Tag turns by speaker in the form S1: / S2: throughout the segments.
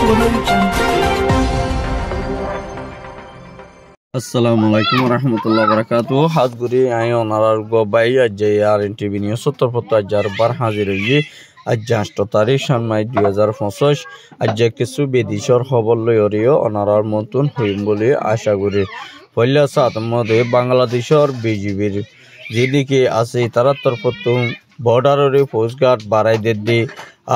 S1: Assalamualaikum warahmatullahi wabarakatuh. Hazguri ayo onarar go bai ajjar NTV News সত্তরপত্র আজ্জার বার হাজির হয়ে আজ্জা 8 তারিখ সালমাই 2025 আজ্জা কিছু বিদেশর খবর লইরিও অনারার মতন হইম বলে আশা করি। পয়লা সাত মধ্যে বাংলাদেশের বিজিবির যেদিকে আছে তারা তরফত বর্ডারের পোস্টগার্ড বাড়াই দিদি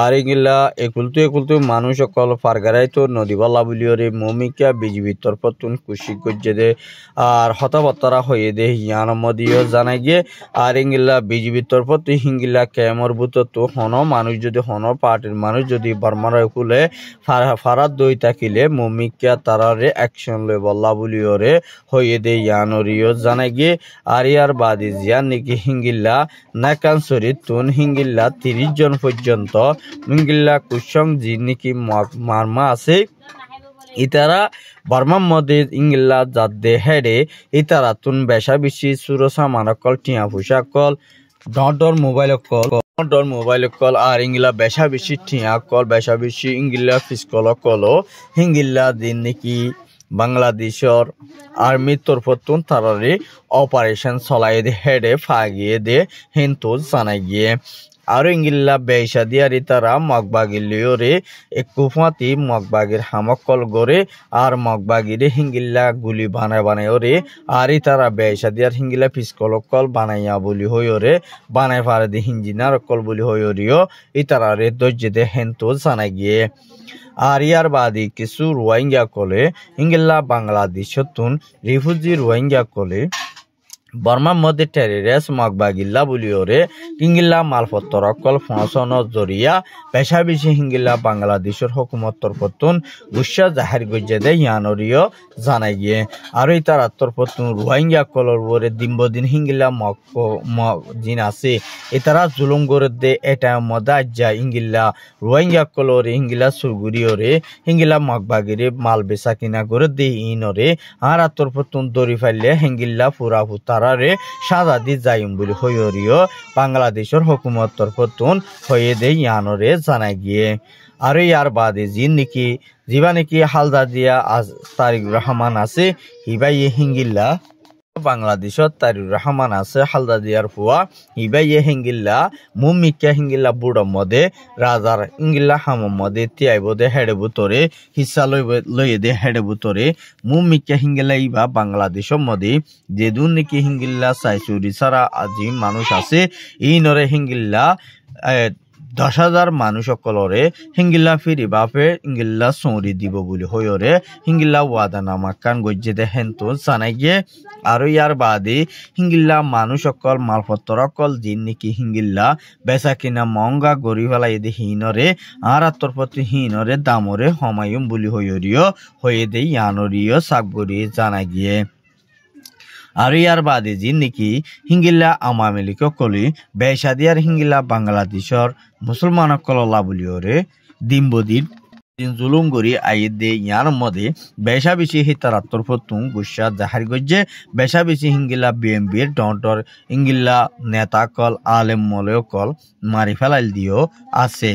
S1: আর এগুলা একুলতু মানুষ সকল ফারগারাইতো নদীবালা বুলিওরে মমিকা বিজিবির তরফতুন খুশি করছে দে আর হতাবতারা হয়ে দে হিয়ান মদিও জানাই গিয়ে আর এগুলা বিজিবির তরফত হিঙ্গিলা ক্যামর বুতো হন মানুষ যদি হন পার্টির মানুষ যদি বর্মার কুলে ফারাত দই থাকিলে মমিকা তারারে অ্যাকশন লই বল্লা বুলিওরে হয়ে দে ইয়ানরিও জানাই গিয়ে আর ইয়ার বাদে জিয়ান নাকি হিঙ্গিলা নাকানসরি তুন হিঙ্গিলা 30 জন পর্যন্ত হিঙ্গিলা কুসং জি নাকি মারমা আছে ইতারা বর্মার মধ্যে ইঙ্গিলা যাদে হেডে ইতারা তুন বেশা বেশি সুরসা মানকল টিয়া ফুসা কল ডর মোবাইল কল আর ইঙ্গিলা বেশা বেশি টিয়া কল বেশা বেশি ইঙ্গিলা ফিসকল কল হিঙ্গিলা দিন নাকি বাংলাদেশের আর্মির তরফতুন তারারে অপারেশন চলাই দে হেডে ফাগিয়ে দে হিন্তু জানাই গিয়ে আর ইঙ্গিল্লা বেশা দিয়ারি তারা মগবাগিলিওরে একুফাতি মগবাগির হামকল গড়ে আর মগবাগিরে হিঙ্গিল্লা গুলি বানায় ওরে আর তারা বেশা দিয়ার হিঙ্গিলা পিসকল কল বানাইয়া বলি হইরে বানাই ফারে দি হিঞ্জিনার কল বলি হইরিও ইতারারে দর্জে দে হেন্তু জানাই গিয়ে আর ইয়ার বাদে কিছু রোহিঙ্গা কলে ইঙ্গিল্লা বাংলাদেশতুন রিফিউজি রোহিঙ্গা কলে বর্মার মধ্যে টেরিরেস মগবাগিল্লা বুলিওরে হিঙ্গিল্লা মালপত্র কল ফসন জরিয়া পেশা বেশি হিঙ্গিল্লা বাংলাদেশের হুকুমত তরফতুন গুসা জাহির গজ্জে দে ইয়ানরিও জানাই গিয়ে আর এই তার তরফতুন রোহিঙ্গা কলর বরে দিন হিঙ্গিল্লা জিন আছে এতারা জুলুম করে দে এটা মদা যা ইঙ্গিল্লা রোহিঙ্গা কলরে হিঙ্গিল্লা সুরগুড়িওরে হিঙ্গিল্লা মগবাগিরে মাল বেচা কিনা করে দে ইনরে আর তরফতুন দরি ফাইলে হিঙ্গিল্লা পুরা তারারে সাজা দি যাইম বলে হইরিও বাংলাদেশের হুকুমত তরফতুন হয়ে দে ইয়ানরে জানাই গিয়ে আর ইয়ার বাদে জিবা নাকি হালদা দিয়া আজ তারিক রহমান আছে হিবাই হিঙ্গিল্লা বাংলাদেশত তারিক রহমান আছে হালদা দিয়ার ফুয়া হিবাই হিঙ্গিল্লা মুমিকা হিঙ্গিল্লা বুড়ো মদে রাজার ইঙ্গিল্লা হামম মদে তিয়াইব দে হেডে বুতরে হিসা লইয়ে দে হেডে বুতরে মুমিকা হিঙ্গিল্লা ইবা বাংলাদেশের মদে যেদুন নাকি হিঙ্গিল্লা সাইসুরি সারা আজি মানুষ আছে এই নরে হিঙ্গিল্লা 10,000 মানুষ সকলরে হিঙ্গিল্লা ফিরি বাপে ইঙ্গিল্লা সৌরি দিব বলে হইরে হিঙ্গিল্লা ওয়াদা নামা কান গজ্জে দে হেন্তু জানাই গিয়ে আর ইয়ার বাদে হিঙ্গিল্লা মানুষ সকল মালপত্র কল দিন নাকি হিঙ্গিল্লা বেচা কিনা মহঙ্গা গড়ি ফেলাই দে হিনরে আর তরফতি হিনরে দামরে হমায়ুম বলি হইরিও হয়ে দে ইয়ানরিও সাকবরি জানাই গিয়ে আর ইয়ার বাদে জিন নাকি হিঙ্গিল্লা আমামিলিক কলি বেশাদিয়ার হিঙ্গিল্লা বাংলাদেশের মুসলমান কললা বলিওরে দিনবদিন জুলুম গড়ি আইদ দে ইয়ার মধ্যে বেশা বেশি হিতার তরফতুন গুসা জাহার গজ্জে বেশা বেশি হিঙ্গিল্লা বিএমবির ডন্টর হিঙ্গিল্লা নেতা কল আলেম মলয় কল মারি ফেলাইল দিও আছে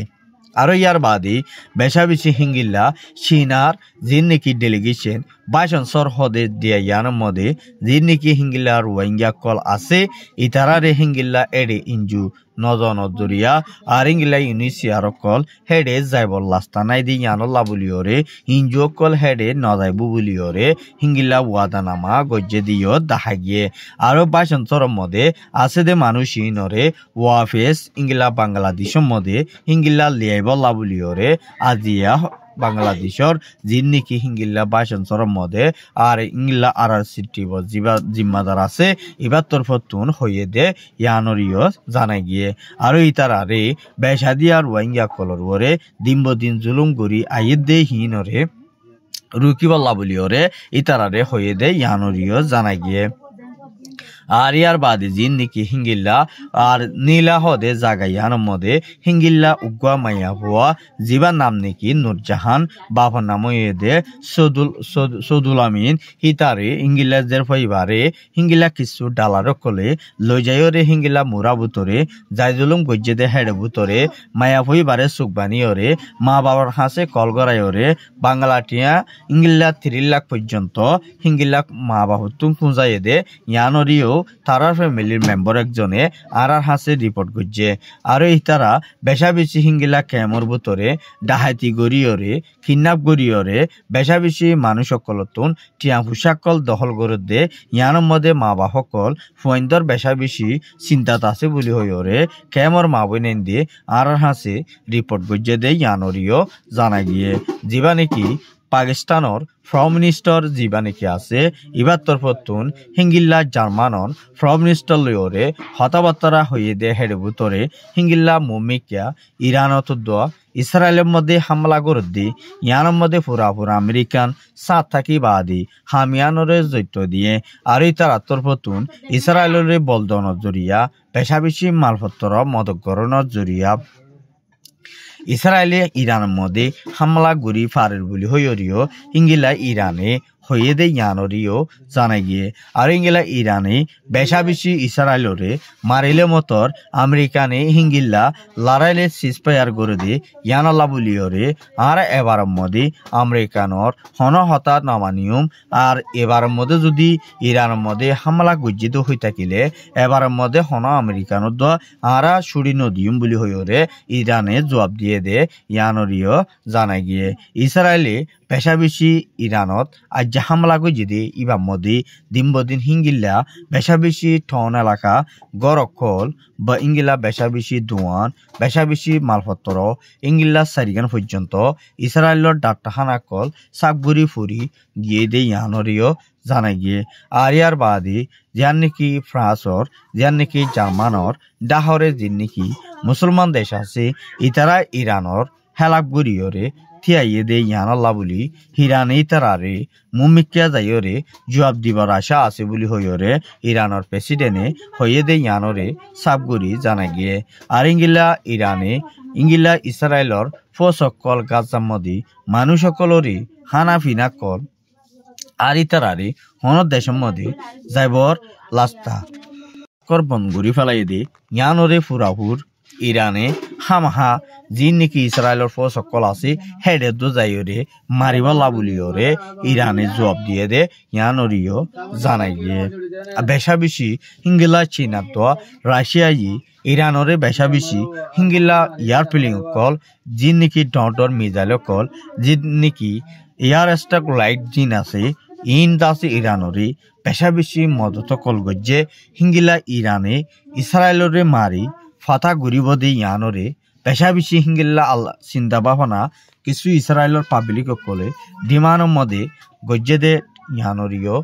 S1: আর ইয়ার বাদে বেশা বেশি হিঙ্গিল্লা চীনার জিন নাকি ডেলিগেশন বাইশন সরহদে দিয়া ইয়ার মধ্যে জিন নাকি হিঙ্গিল্লা রোহিঙ্গা কল আছে ইতারারে হিঙ্গিল্লা এডে ইঞ্জু নজরিয়া আর ইঙ্গিলা ইউনিসিয়ার কল হেডে যাইবল লাস্তা নাই দি ইয়ানল্লা বুলিওরে ইঞ্জু কল হেডে নজাইবু বুলিওরে হিঙ্গিল্লা ওয়াদানামা গজ্জে দিও দেখা গিয়ে আরো বাইশন সরম মধ্যে আছে দে মানুষ ইনরে ওয়াফেস ইঙ্গিলা বাংলাদেশের মধ্যে হিঙ্গিল্লা লিয়াইবল্লা বুলিওরে আজিয়া বাংলাদেশের জিন নাকি হিঙ্গিল্লা বাইশন সরম মধ্যে আর ইঙ্গিল্লা RRCT জিম্মাদার আছে এবার তরফতুন হয়ে দে ইয়ানরিও জানাই গিয়ে আর ইতারা রে বেশাদিয়া রোহিঙ্গা কলর ওরে দিন জুলুম গড়ি আইদ দে হিনরে রুকিবল্লা বলিওরে ইতারা রে হয়ে দে ইয়ানরিও জানাই গিয়ে আর ইয়ার বাদে জিন নাকি হিঙ্গিল্লা আর নীলা হদে জাগাইয়ান মদে হিঙ্গিল্লা উগ্গা মাইয়া হওয়া জিবার নাম নাকি নুরজাহান বাবার নাম দে সদুল আমিন হিতারে হিঙ্গিল্লাদের পরিবারে হিঙ্গিল্লা কিছু ডালার কলে লই যাইরে হিঙ্গিল্লা মুরা বুতরে জাইজুলুম গজ্জে দে হেডে বুতরে মায়া পরিবারে সুকবানিয়রে মা বাবার হাসে কল গড়াইরে বাংলাটিয়া ইংগিল্লা 3 লাখ পর্যন্ত হিঙ্গিল্লা মা বাহুতুম পুঁজাই দে ইয়ানরিও তারার ফ্যামিলির মেম্বার একজনে আর হাসে রিপোর্ট করছে আর ইতারা বেশা বেশি হিঙ্গিলা ক্যামর বুতরে ডাহাতি গড়িয়রে কিডন্যাপ গড়িয়রে বেশা বেশি মানুষ সকলতুন টিয়া পোশাকল দখল করে দে ইয়ানোর মধ্যে মা বা সকল ফয়েন্দর বেশা বেশি চিন্তাত আছে বলি হইরে ক্যামর মা বইনেন দিয়ে আর হাসে রিপোর্ট করছে দে ইয়ানরিও জানা গিয়ে যিবা নাকি পাকিস্তানৰ ফ্ৰম মিনিষ্টাৰ যিবা নেকি আছে ইবাৰ তৰফতুন হিঙ্গিল্লা জাৰ্মানৰ ফ্ৰম মিনিষ্টাৰ লৈৰে হতাবাৰ্তা হয়ে দে হেডবুতৰে হিঙ্গিল্লা মুমিকিয়া ইৰাণত দোৱা ইসরায়েলের মধ্যে হামলা করে দি ইয়ানোর মধ্যে পুরা আমেরিকান সাত থাকি বাদি হামিয়ানরে জৈত্য দিয়ে আর তার আত্মরপতুন ইসরায়েলের বলদনের জরিয়া পেশা বেশি মালপত্র মদকরণের জরিয়া ইসরায়েলে ইরানের মধ্যে হামলা গুড়ি ফারের বলি হইরিও ইঙ্গিলা ইরানে হয়ে দে ইয়ানরিও জানা গিয়ে আর ইঙ্গিলা ইরানে বেশা বেশি ইসরায়েলরে মারিলে মতর আমেরিকানে হিঙ্গিল্লা লড়াইলে সিজফায়ার করে দে ইয়ানলা বলিওরে আর এবারের মধ্যে আমেরিকানর হন হঠাৎ নামানিয়ম আর এবারের মধ্যে যদি ইরানের মধ্যে হামলা গজ্জিত হয়ে থাকিলে এবারের মধ্যে হন আমেরিকানর দ আরা সুড়ি নদীম বলি হইরে ইরানে জবাব দিয়ে দে ইয়ানরিও জানা গিয়ে ইসরায়েলে পেশা বেশি ইরানত আজ হামলা গজ্জিদে ইবার মধ্যে দিনবদিন হিঙ্গিল্লা বেশা বেশি ঠন এলাকা গরকল বা ইঙ্গিলা বেশা বেশি দোয়ান বেশা বেশি মালপত্র ইঙ্গিল্লা সারিগান পর্যন্ত ইসরায়েলের ডাক্তারখানা কল সাকবুরি ফুরি গিয়ে দে ইয়ানরিও জানা গিয়ে আর ইয়ার বাদে যার নাকি ফ্রান্সর যার নাকি জার্মানর ডাহরে যে নাকি মুসলমান দেশ আছে ইতারা ইরানর হেলাক গড়িয়রে থিয়াইয়ে দে ইয়ানাল্লা বলি হিরানে ইতারারে মুমিকিয়া যাইরে জবাব দিবার আশা আছে বলি হইরে ইরানর প্রেসিডেন্টে হইয়ে দে ইয়ানরে সাবগুড়ি জানা গিয়ে আর ইঙ্গিলা ইসরায়েলর ফসকল গাজামদি মানুষ সকলরই হানা ফিনা কল আর ইতারারে হন দেশের মধ্যে যাইবর লাস্তা করবন ঘুরি ফেলাই দে ইয়ানরে ফুরাহুর ইরানে হামহা যি নাকি ইসরায়েলের ফসকল আছে হেডে দো যাইরে মারিবালা বলিওরে ইরানে জবাব দিয়ে দে ইয়ানরিও জানাই গিয়ে বেশা বেশি হিঙ্গিলা চীনা তো রাশিয়াই ইরানরে বেশা বেশি হিঙ্গিলা ইয়ার ফিলিং কল যি নাকি ডর মিজাইল কল যি নাকি এয়ার স্ট্রাক লাইট জিন আছে ইন দাসে ইরানরে বেশা বেশি মদত কল গজ্জে হিঙ্গিলা ইরানে ইসরায়েলরে মারি ফাতা ঘুরিব দে ইয়ানরে পেশা বেশি হিঙ্গিল্লা আল্লাহ চিন্তা ভাবনা কিছু ইসরায়েলের পাবলিক কলে ডিমানের মধ্যে গজ্জে দে ইয়ানরিও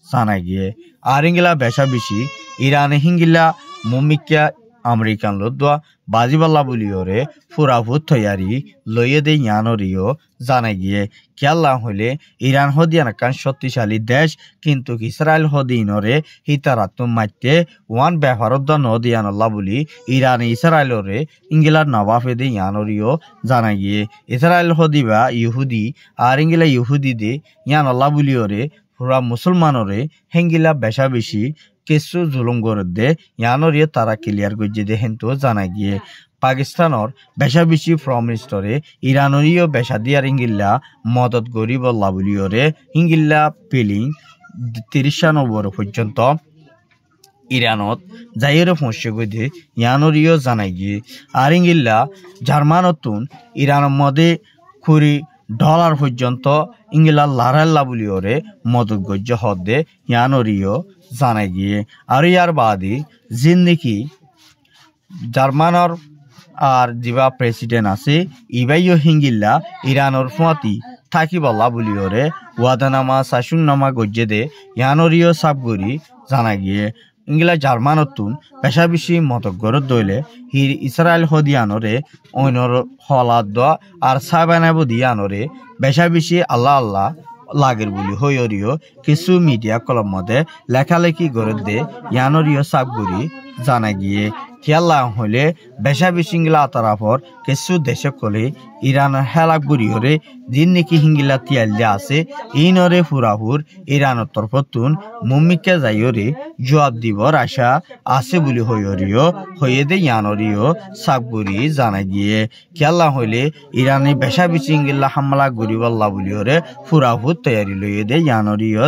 S1: জানা গিয়ে আর ইঙ্গিলা বেশা বেশি ইরানে হিঙ্গিল্লা মুমিকিয়া আমেরিকান লোদা বাজিবাল্লা বলিওরে ফুরাফুত তৈয়ারি লইয়ে দে ইয়ানরিও জানা গিয়ে খেয়াল্লা হইলে ইরান হদিয়ান কান শক্তিশালী দেশ কিন্তু ইসরায়েল হদিনরে হিতারাত মাইতে ওয়ান ব্যবহারত নদিয়ানল্লা বলি ইরান ইসরায়েলরে ইঙ্গিলার নবাফে দে ইয়ানরিও জানা গিয়ে ইসরায়েল হদিবা ইহুদি আর ইঙ্গিলা ইহুদি দে ইয়ানল্লা বলিওরে পুরা মুসলমানরে হেঙ্গিলা বেশা বেশি কিছু জুলুম করে দে ইয়ানরিও তারা ক্লিয়ার গজ্জে দে হেন্তু জানা গিয়ে পাকিস্তানের বেশা বেশি ফ্রম মিনিস্টারে ইরানরিও বেশা দিয়ার ইঙ্গিল্লা মদত গরিব লাবুলিওরে ইঙ্গিল্লা পিলিং 30 নম্বর পর্যন্ত ইরানত যাইরে পৌঁছে গিয়ে ইয়ানরিও জানাই গিয়ে আর ইঙ্গিল্লা জার্মানতুন ইরানের মধ্যে $1 পর্যন্ত ইঙ্গিলা লারাল্লা বলিওরে মদত গজ্জ হদে ইয়ানরিও জানাই গিয়ে আর ইয়ার বাদে জিন্দিকি জার্মানর আর যিবা প্রেসিডেন্ট আছে ইবাইও হিঙ্গিল্লা ইরানর ফুয়াতি থাকিবল্লা বলিওরে ওয়াদানামা শাসুনামা গজ্জে দে ইয়ানরিও সাবগুড়ি জানা গিয়ে ইংলা জার্মানতুন পেশা বেশি মতগরত দইলে হির ইসরায়েল হদিয়ানরে অইনর হলাদ দ আর সাবানাবু দিয়ানরে বেশা বেশি আল্লাহ লাগের বলি হইরিও কিছু মিডিয়া কলম মধ্যে লেখালেখি করে দে ইয়ানরিও সাবগুড়ি জানা গিয়ে খেলা হইলে বেশা বিশিঙ্গিলা আতারাফর কিছু দেশে কলে ইরানের হেলাক বুড়ি হরে দিন নাকি হিঙ্গিলা তিয়াল্লে আছে ইনরে ফুরাহুর ইরানের তরফতুন মুম্মিকে যাইরে জবাব দিবর আশা আছে বলি হইরিও হয়ে দে ইয়ানরিও সাবগুড়ি জানা গিয়ে খেলা হইলে ইরানি বেশা বিশিঙ্গিলা হামলা গরিবাল্লা বলি হরে ফুরাহুর তৈয়ারি লইয়ে দে ইয়ানরিও